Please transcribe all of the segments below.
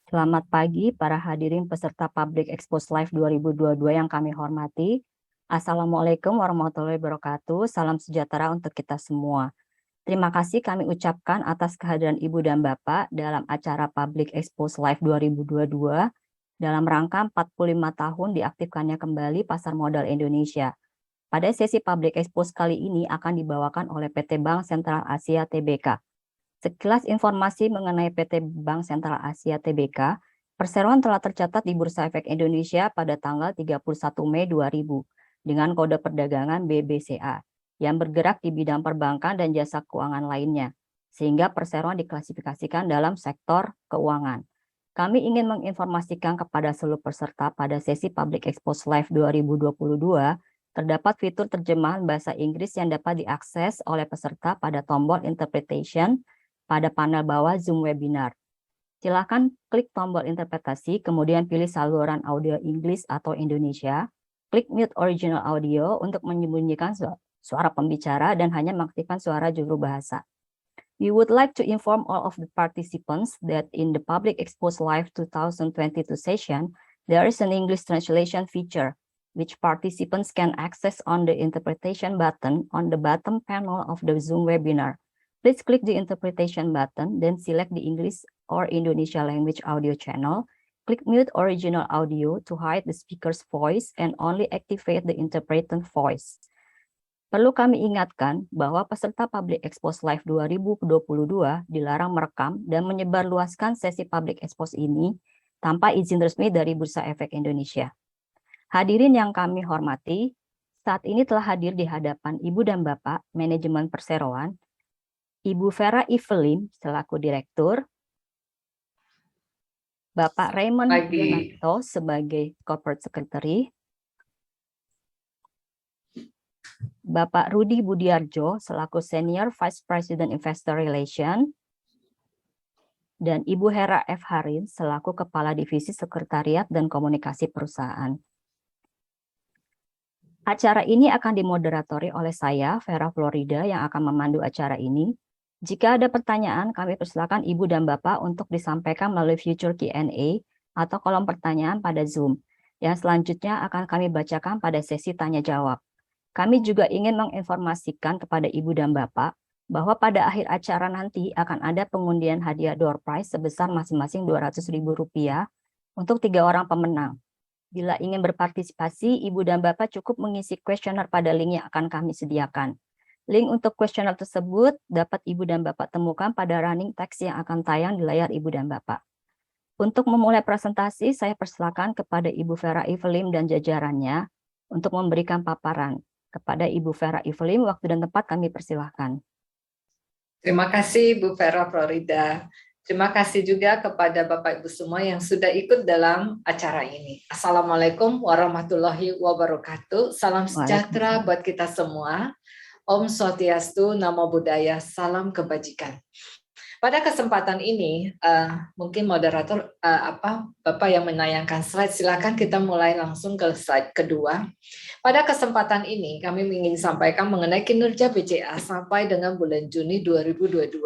Selamat pagi para hadirin peserta Public Expose Live 2022 yang kami hormati. Assalamualaikum warahmatullahi wabarakatuh. Salam sejahtera untuk kita semua. Terima kasih kami ucapkan atas kehadiran Ibu dan Bapak dalam acara Public Expose Live 2022 dalam rangka 45 tahun diaktifkannya kembali Pasar Modal Indonesia. Pada sesi Public Expose kali ini akan dibawakan oleh PT Bank Sentral Asia Tbk. Sekilas informasi mengenai PT Bank Sentral Asia Tbk, perseroan telah tercatat di Bursa Efek Indonesia pada tanggal 31 Mei 2000 dengan kode perdagangan BBCA yang bergerak di bidang perbankan dan jasa keuangan lainnya, sehingga perseroan diklasifikasikan dalam sektor keuangan. Kami ingin menginformasikan kepada seluruh peserta pada sesi Public Expose Live 2022 terdapat fitur terjemahan bahasa Inggris yang dapat diakses oleh peserta pada tombol Interpretation pada panel bawah Zoom webinar. Silakan klik tombol interpretasi, kemudian pilih saluran audio Inggris atau Indonesia. Klik mute original audio untuk menyembunyikan suara pembicara dan hanya mengaktifkan suara juru bahasa. We would like to inform all of the participants that in the Public Expose Live 2022 session, there is an English translation feature, which participants can access on the interpretation button on the bottom panel of the Zoom webinar. Please click the interpretation button, then select the English or Indonesia language audio channel. Click mute original audio to hide the speaker's voice and only activate the interpreted voice. Perlu kami ingatkan bahwa peserta Public Expose Live 2022 dilarang merekam dan menyebarluaskan sesi Public Expose ini tanpa izin resmi dari Bursa Efek Indonesia. Hadirin yang kami hormati, saat ini telah hadir di hadapan Ibu dan Bapak Manajemen Perseroan, Ibu Vera Evelyn selaku Direktur, Bapak Raymond Donato sebagai Corporate Secretary, Bapak Rudi Budiarjo selaku Senior Vice President Investor Relations, dan Ibu Hera F. Harin selaku Kepala Divisi Sekretariat dan Komunikasi Perusahaan. Acara ini akan dimoderatori oleh saya, Vera Florida, yang akan memandu acara ini. Jika ada pertanyaan, kami persilakan Ibu dan Bapak untuk disampaikan melalui future Q&A atau kolom pertanyaan pada Zoom, yang selanjutnya akan kami bacakan pada sesi tanya-jawab. Kami juga ingin menginformasikan kepada Ibu dan Bapak bahwa pada akhir acara nanti akan ada pengundian hadiah door prize sebesar masing-masing Rp200.000 untuk 3 orang pemenang. Bila ingin berpartisipasi, Ibu dan Bapak cukup mengisi kuesioner pada link yang akan kami sediakan. Link untuk kuesioner tersebut dapat Ibu dan Bapak temukan pada running text yang akan tayang di layar Ibu dan Bapak. Untuk memulai presentasi, saya persilakan kepada Ibu Vera Evelyn dan jajarannya untuk memberikan paparan. Kepada Ibu Vera Evelyn, waktu dan tempat kami persilahkan. Terima kasih Bu Vera Florida. Terima kasih juga kepada Bapak Ibu semua yang sudah ikut dalam acara ini. Assalamualaikum warahmatullahi wabarakatuh. Salam sejahtera buat kita semua. Om Swastiastu, Namo Buddhaya, salam kebajikan. Pada kesempatan ini, mungkin moderator Bapak yang menayangkan slide, silakan kita mulai langsung ke slide kedua. Pada kesempatan ini, kami ingin sampaikan mengenai kinerja BCA sampai dengan bulan Juni 2022.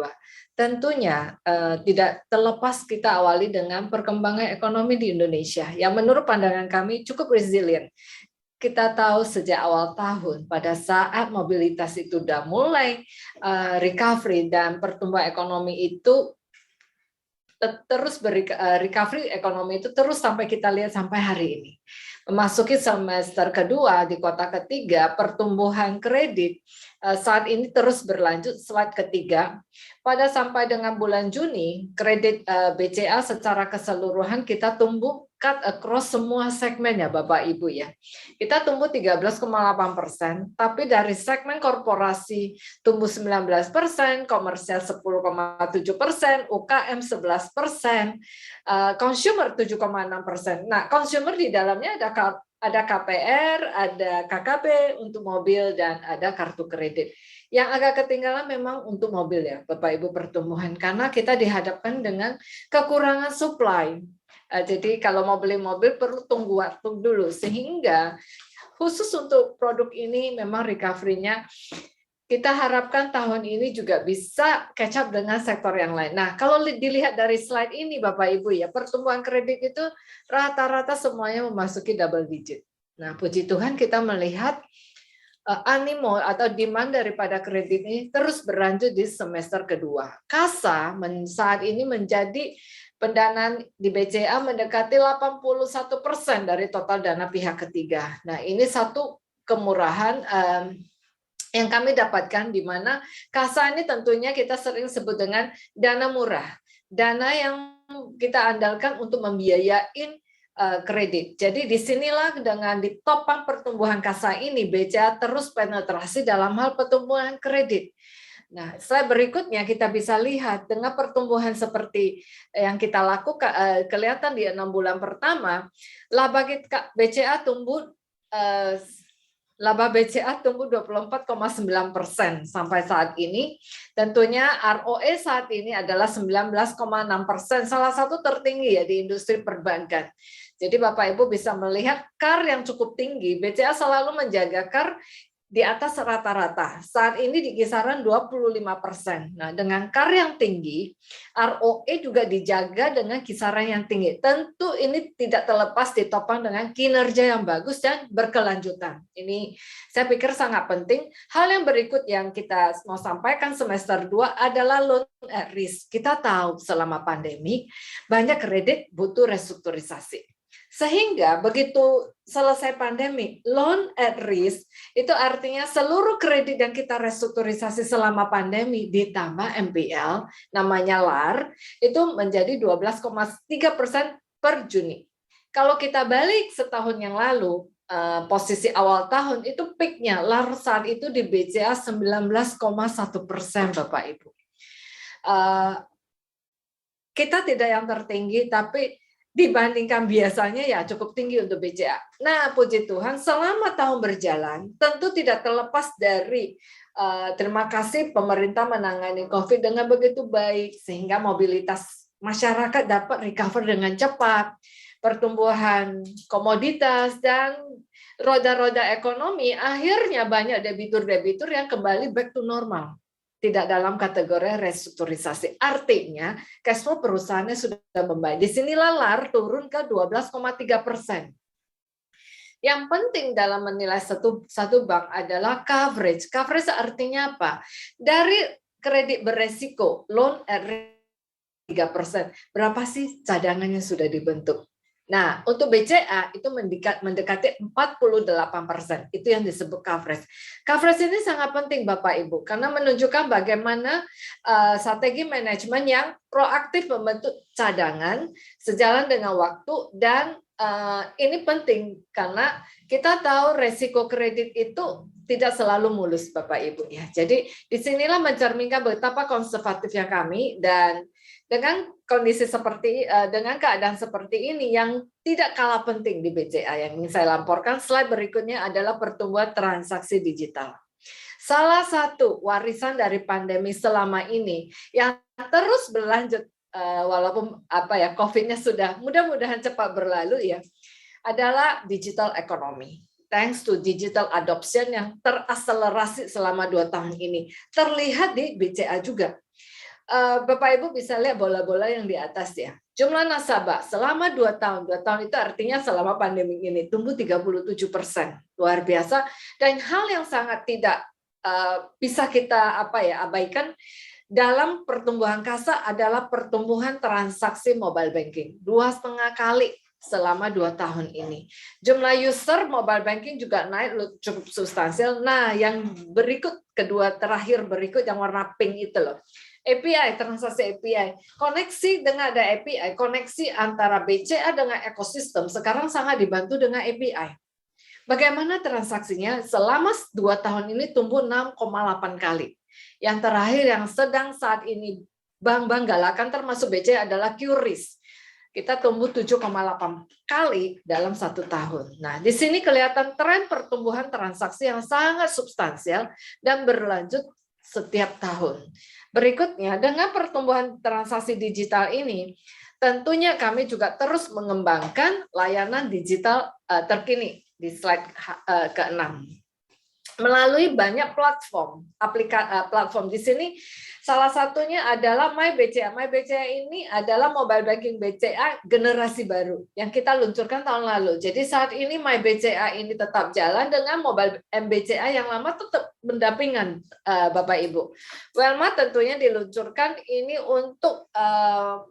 Tentunya tidak terlepas kita awali dengan perkembangan ekonomi di Indonesia yang menurut pandangan kami cukup resilient. Kita tahu sejak awal tahun pada saat mobilitas itu sudah mulai recovery dan pertumbuhan ekonomi itu terus recovery ekonomi itu terus sampai kita lihat sampai hari ini. Memasuki semester kedua di kuartal ketiga, pertumbuhan kredit saat ini terus berlanjut. Slide ketiga, pada sampai dengan bulan Juni, kredit BCA secara keseluruhan kita tumbuh cut across semua segmen ya Bapak Ibu ya. Kita tumbuh 13,8%, tapi dari segmen korporasi tumbuh 19%, komersial 10,7%, UKM 11%, consumer 7,6%. Nah, consumer di dalamnya ada KPR, ada KKP untuk mobil, dan ada kartu kredit. Yang agak ketinggalan memang untuk mobil ya, Bapak Ibu, pertumbuhan. Karena kita dihadapkan dengan kekurangan supply. Jadi kalau mau beli mobil perlu tunggu waktu dulu. Sehingga khusus untuk produk ini memang recovery-nya kita harapkan tahun ini juga bisa catch up dengan sektor yang lain. Nah, kalau dilihat dari slide ini Bapak Ibu ya, pertumbuhan kredit itu rata-rata semuanya memasuki double digit. Nah, puji Tuhan kita melihat animo atau demand daripada kredit ini terus berlanjut di semester kedua. Kasa saat ini menjadi pendanaan di BCA mendekati 81% dari total dana pihak ketiga. Nah, ini satu kemurahan yang kami dapatkan, di mana kasa ini tentunya kita sering sebut dengan dana murah, dana yang kita andalkan untuk membiayain kredit. Jadi disinilah dengan ditopang pertumbuhan kasa ini, BCA terus penetrasi dalam hal pertumbuhan kredit. Nah, slide berikutnya kita bisa lihat dengan pertumbuhan seperti yang kita lakukan, kelihatan di 6 bulan pertama, laba BCA tumbuh laba BCA tumbuh 24,9% sampai saat ini. Tentunya ROE saat ini adalah 19,6%, salah satu tertinggi ya di industri perbankan. Jadi Bapak Ibu bisa melihat CAR yang cukup tinggi. BCA selalu menjaga CAR di atas rata-rata. Saat ini di kisaran 25%. Nah, dengan CAR yang tinggi, ROE juga dijaga dengan kisaran yang tinggi. Tentu ini tidak terlepas ditopang dengan kinerja yang bagus dan berkelanjutan. Ini saya pikir sangat penting. Hal yang berikut yang kita mau sampaikan semester 2 adalah loan at risk. Kita tahu selama pandemi banyak kredit butuh restrukturisasi. Sehingga begitu selesai pandemi, loan at risk itu artinya seluruh kredit yang kita restrukturisasi selama pandemi ditambah NPL, namanya LAR, itu menjadi 12,3% per Juni. Kalau kita balik setahun yang lalu, posisi awal tahun itu peaknya LAR saat itu di BCA 19,1% Bapak Ibu. Kita tidak yang tertinggi, tapi dibandingkan biasanya ya cukup tinggi untuk BCA. Nah, puji Tuhan, selama tahun berjalan, tentu tidak terlepas dari terima kasih pemerintah menangani COVID dengan begitu baik, sehingga mobilitas masyarakat dapat recover dengan cepat, pertumbuhan komoditas, dan roda-roda ekonomi, akhirnya banyak debitur-debitur yang kembali back to normal. Tidak dalam kategori restrukturisasi. Artinya, cash flow perusahaannya sudah membaik. Di sinilah LAR turun ke 12,3%. Yang penting dalam menilai satu bank adalah coverage. Coverage artinya apa? Dari kredit beresiko, loan at 3%. Berapa sih cadangan yang sudah dibentuk? Nah, untuk BCA itu mendekati 48%. Itu yang disebut coverage. Coverage ini sangat penting Bapak Ibu, karena menunjukkan bagaimana strategi manajemen yang proaktif membentuk cadangan sejalan dengan waktu, dan ini penting karena kita tahu resiko kredit itu tidak selalu mulus Bapak Ibu ya. Jadi disinilah mencerminkan betapa konservatifnya kami, dan dengan kondisi seperti dengan keadaan seperti ini yang tidak kalah penting di BCA yang ingin saya laporkan, slide berikutnya adalah pertumbuhan transaksi digital. Salah satu warisan dari pandemi selama ini yang terus berlanjut walaupun COVID-nya sudah mudah-mudahan cepat berlalu ya, adalah digital economy. Thanks to digital adoption yang terakselerasi selama 2 tahun ini. Terlihat di BCA juga. Bapak Ibu bisa lihat bola-bola yang di atas ya. Jumlah nasabah selama 2 tahun. 2 tahun itu artinya selama pandemi ini tumbuh 37%. Luar biasa. Dan hal yang sangat tidak bisa kita abaikan dalam pertumbuhan kasa adalah pertumbuhan transaksi mobile banking. 2,5 kali selama 2 tahun ini. Jumlah user mobile banking juga naik cukup substansial. Nah, yang berikut, terakhir berikut yang warna pink itu loh. API, transaksi API. Koneksi dengan ada API, koneksi antara BCA dengan ekosistem sekarang sangat dibantu dengan API. Bagaimana transaksinya? Selama 2 tahun ini tumbuh 6,8 kali. Yang terakhir yang sedang saat ini bank-bank galakan termasuk BCA adalah QRIS. Kita tumbuh 7,8 kali dalam 1 tahun. Nah, di sini kelihatan tren pertumbuhan transaksi yang sangat substansial dan berlanjut setiap tahun. Berikutnya, dengan pertumbuhan transaksi digital ini, tentunya kami juga terus mengembangkan layanan digital terkini di slide ke-6. melalui banyak platform, platform di sini salah satunya adalah MyBCA. MyBCA ini adalah mobile banking BCA generasi baru yang kita luncurkan tahun lalu. Jadi saat ini MyBCA ini tetap jalan dengan mobile MBCA yang lama tetap mendampingan Bapak Ibu. Welma tentunya diluncurkan ini untuk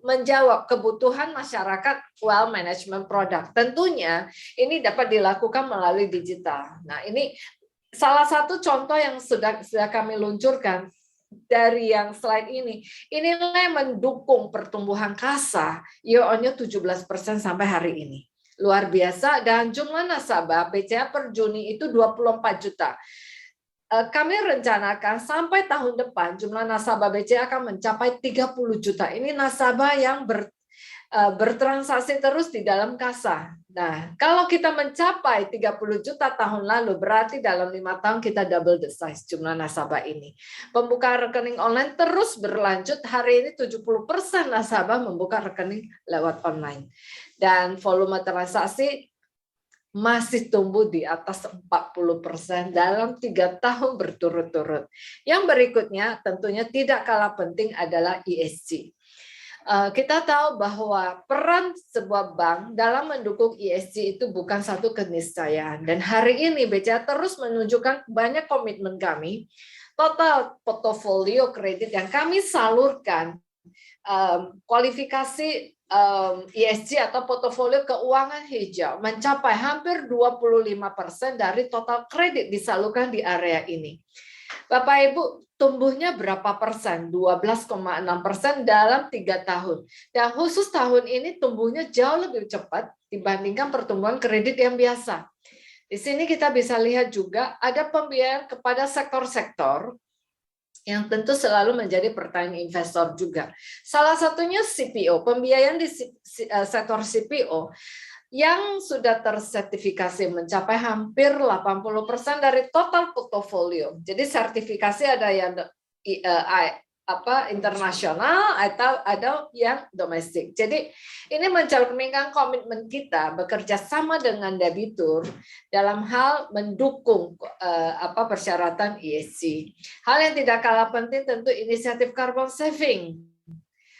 menjawab kebutuhan masyarakat wealth management product. Tentunya ini dapat dilakukan melalui digital. Nah, ini salah satu contoh yang sudah kami luncurkan dari yang slide inilah yang mendukung pertumbuhan kasa year on year 17% sampai hari ini. Luar biasa, dan jumlah nasabah BCA per Juni itu 24 juta. Kami rencanakan sampai tahun depan jumlah nasabah BCA akan mencapai 30 juta. Ini nasabah yang bertransaksi terus di dalam kasa. Nah, kalau kita mencapai 30 juta tahun lalu, berarti dalam 5 tahun kita double the size jumlah nasabah ini. Pembukaan rekening online terus berlanjut. Hari ini 70% nasabah membuka rekening lewat online. Dan volume transaksi masih tumbuh di atas 40% dalam 3 tahun berturut-turut. Yang berikutnya tentunya tidak kalah penting adalah ESG. Kita tahu bahwa peran sebuah bank dalam mendukung ESG itu bukan satu keniscayaan. Dan hari ini BCA terus menunjukkan banyak komitmen kami. Total portofolio kredit yang kami salurkan, kualifikasi ESG atau portofolio keuangan hijau mencapai hampir 25% dari total kredit disalurkan di area ini. Bapak Ibu, tumbuhnya berapa persen? 12,6% dalam 3 tahun. Dan khusus tahun ini tumbuhnya jauh lebih cepat dibandingkan pertumbuhan kredit yang biasa. Di sini kita bisa lihat juga ada pembiayaan kepada sektor-sektor yang tentu selalu menjadi pertanyaan investor juga. Salah satunya CPO, pembiayaan di sektor CPO yang sudah tersertifikasi mencapai hampir 80% dari total portofolio. Jadi sertifikasi ada yang internasional atau ada yang domestik. Jadi ini mencerminkan komitmen kita bekerja sama dengan debitur dalam hal mendukung persyaratan ESG. Hal yang tidak kalah penting tentu inisiatif carbon saving.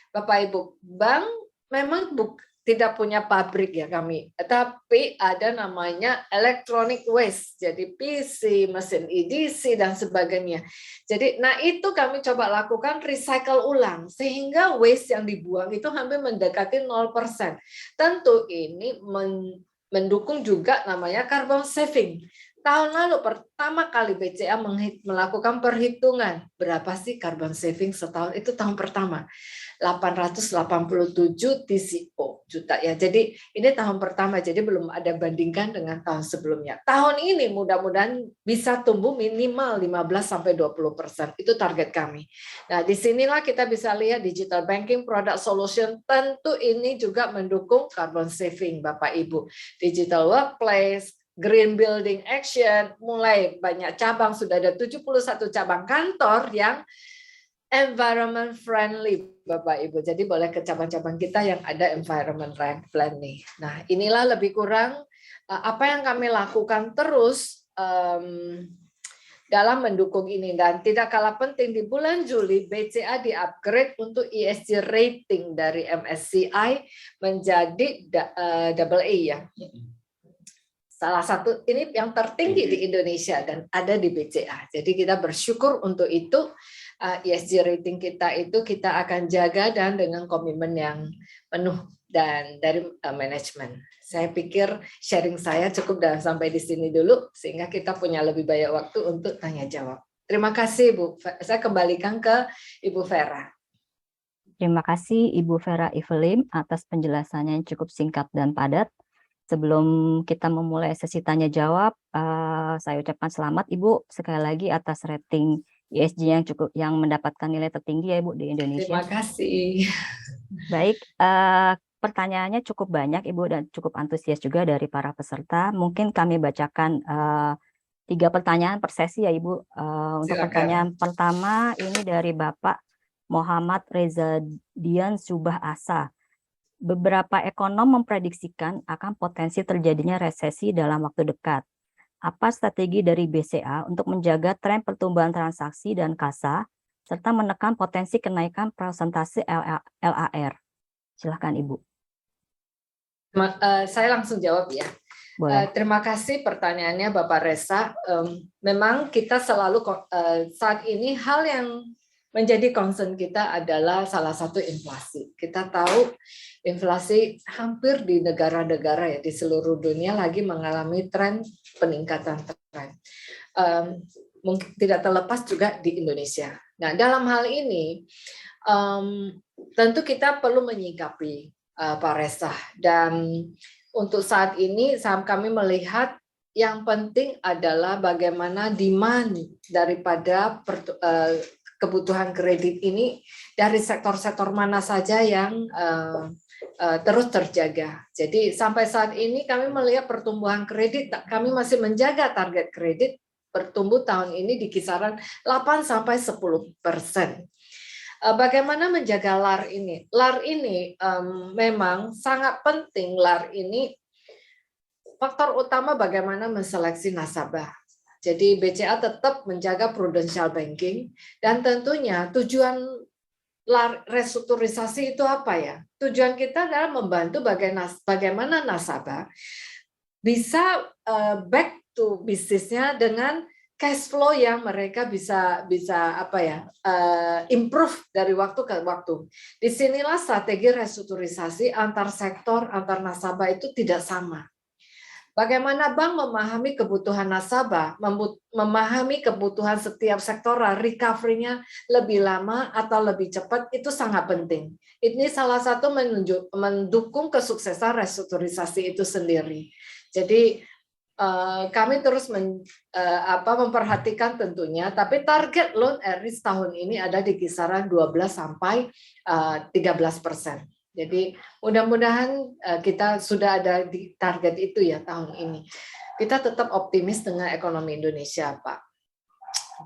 Bapak Ibu, bank memang tidak punya pabrik ya kami, tapi ada namanya electronic waste, jadi PC, mesin EDC dan sebagainya. Jadi, nah itu kami coba lakukan recycle ulang sehingga waste yang dibuang itu hampir mendekati 0%. Tentu ini mendukung juga namanya carbon saving. Tahun lalu pertama kali BCA melakukan perhitungan berapa sih carbon saving setahun, itu tahun pertama 887 TCO juta ya. Jadi ini tahun pertama, jadi belum ada bandingkan dengan tahun sebelumnya. Tahun ini mudah-mudahan bisa tumbuh minimal 15-20%. Itu target kami. Nah, disinilah kita bisa lihat digital banking product solution, tentu ini juga mendukung carbon saving Bapak Ibu. Digital workplace, green building action, mulai banyak cabang, sudah ada 71 cabang kantor yang environment friendly Bapak Ibu. Jadi boleh ke cabang-cabang kita yang ada environment friendly. Nah, inilah lebih kurang apa yang kami lakukan terus dalam mendukung ini. Dan tidak kalah penting, di bulan Juli BCA di-upgrade untuk ESG rating dari MSCI menjadi AA ya. Salah satu ini yang tertinggi di Indonesia dan ada di BCA. Jadi kita bersyukur untuk itu. ESG rating kita itu kita akan jaga dan dengan komitmen yang penuh dan dari manajemen. Saya pikir sharing saya cukup dan sampai di sini dulu sehingga kita punya lebih banyak waktu untuk tanya jawab. Terima kasih Bu. Saya kembalikan ke Ibu Vera. Terima kasih Ibu Vera Evelyn atas penjelasannya yang cukup singkat dan padat. Sebelum kita memulai sesi tanya jawab, saya ucapkan selamat Ibu sekali lagi atas rating ESG yang mendapatkan nilai tertinggi ya Ibu di Indonesia. Terima kasih. Baik, pertanyaannya cukup banyak Ibu dan cukup antusias juga dari para peserta. Mungkin kami bacakan 3 pertanyaan per sesi ya Ibu. Untuk pertanyaan pertama ini dari Bapak Muhammad Reza Dian Subah Asa. Beberapa ekonom memprediksikan akan potensi terjadinya resesi dalam waktu dekat. Apa strategi dari BCA untuk menjaga tren pertumbuhan transaksi dan kasa, serta menekan potensi kenaikan persentase LAR? Silahkan Ibu. Saya langsung jawab ya. Boleh. Terima kasih pertanyaannya Bapak Reza. Memang kita selalu saat ini hal yang menjadi concern kita adalah salah satu inflasi. Kita tahu inflasi hampir di negara-negara ya di seluruh dunia lagi mengalami tren peningkatan tren. Mungkin tidak terlepas juga di Indonesia. Nah, dalam hal ini tentu kita perlu menyikapi Pak Reza, dan untuk saat ini kami melihat yang penting adalah bagaimana demand daripada kebutuhan kredit ini dari sektor-sektor mana saja yang terus terjaga. Jadi sampai saat ini kami melihat pertumbuhan kredit, kami masih menjaga target kredit bertumbuh tahun ini di kisaran 8-10%. Bagaimana menjaga LAR ini? LAR ini memang sangat penting. LAR ini faktor utama bagaimana menseleksi nasabah. Jadi BCA tetap menjaga prudential banking, dan tentunya tujuan LAR restrukturisasi itu apa ya? Tujuan kita adalah membantu bagaimana nasabah bisa back to bisnisnya dengan cash flow yang mereka bisa apa ya, improve dari waktu ke waktu. Disinilah strategi restrukturisasi antar sektor, antar nasabah itu tidak sama. Bagaimana bank memahami kebutuhan nasabah, memahami kebutuhan setiap sektor, recovery-nya lebih lama atau lebih cepat, itu sangat penting. Ini salah satu mendukung kesuksesan restrukturisasi itu sendiri. Jadi kami terus memperhatikan tentunya, tapi target loan at risk tahun ini ada di kisaran 12-13%. Jadi mudah-mudahan kita sudah ada di target itu ya tahun ini. Kita tetap optimis dengan ekonomi Indonesia, Pak.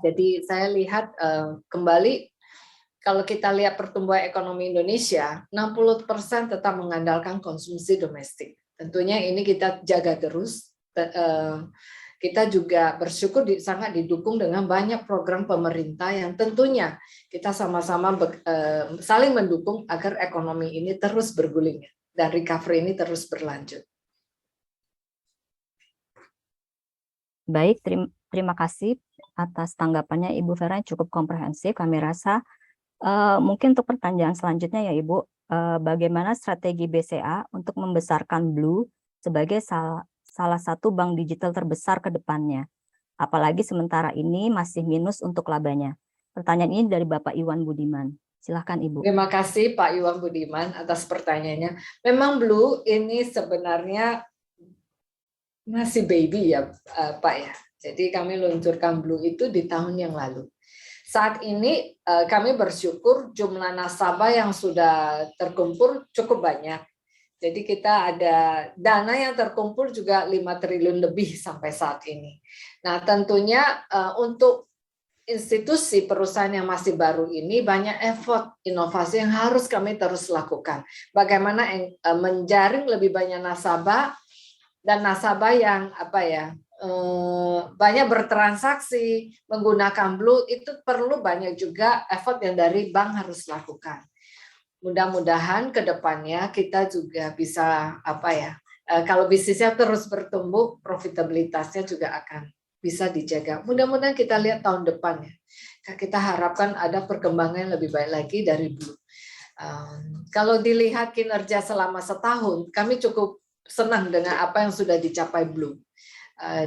Jadi saya lihat kembali, kalau kita lihat pertumbuhan ekonomi Indonesia, 60% tetap mengandalkan konsumsi domestik. Tentunya ini kita jaga terus. Kita juga bersyukur sangat didukung dengan banyak program pemerintah yang tentunya kita sama-sama saling mendukung agar ekonomi ini terus berguling dan recovery ini terus berlanjut. Baik, terima kasih atas tanggapannya Ibu Vera yang cukup komprehensif. Kami rasa mungkin untuk pertanyaan selanjutnya ya Ibu, bagaimana strategi BCA untuk membesarkan Blue sebagai salah satu bank digital terbesar ke depannya, apalagi sementara ini masih minus untuk labanya. Pertanyaan ini dari Bapak Iwan Budiman. Silahkan Ibu. Terima kasih Pak Iwan Budiman atas pertanyaannya. Memang Blue ini sebenarnya masih baby ya Pak ya. Jadi kami luncurkan Blue itu di tahun yang lalu. Saat ini kami bersyukur jumlah nasabah yang sudah terkumpul cukup banyak. Jadi kita ada dana yang terkumpul juga 5 triliun lebih sampai saat ini. Nah tentunya untuk institusi perusahaan yang masih baru ini banyak effort inovasi yang harus kami terus lakukan. Bagaimana menjaring lebih banyak nasabah dan nasabah yang banyak bertransaksi menggunakan Blue, itu perlu banyak juga effort yang dari bank harus lakukan. Mudah-mudahan ke depannya kita juga bisa kalau bisnisnya terus bertumbuh, profitabilitasnya juga akan bisa dijaga. Mudah-mudahan kita lihat tahun depan ya. Kita harapkan ada perkembangan yang lebih baik lagi dari Blue. Kalau dilihat kinerja selama setahun, kami cukup senang dengan apa yang sudah dicapai Blue.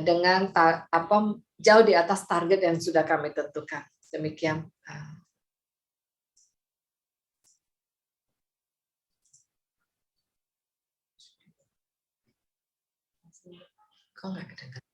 Dengan jauh di atas target yang sudah kami tentukan. Demikian. Kok nggak kedengaran?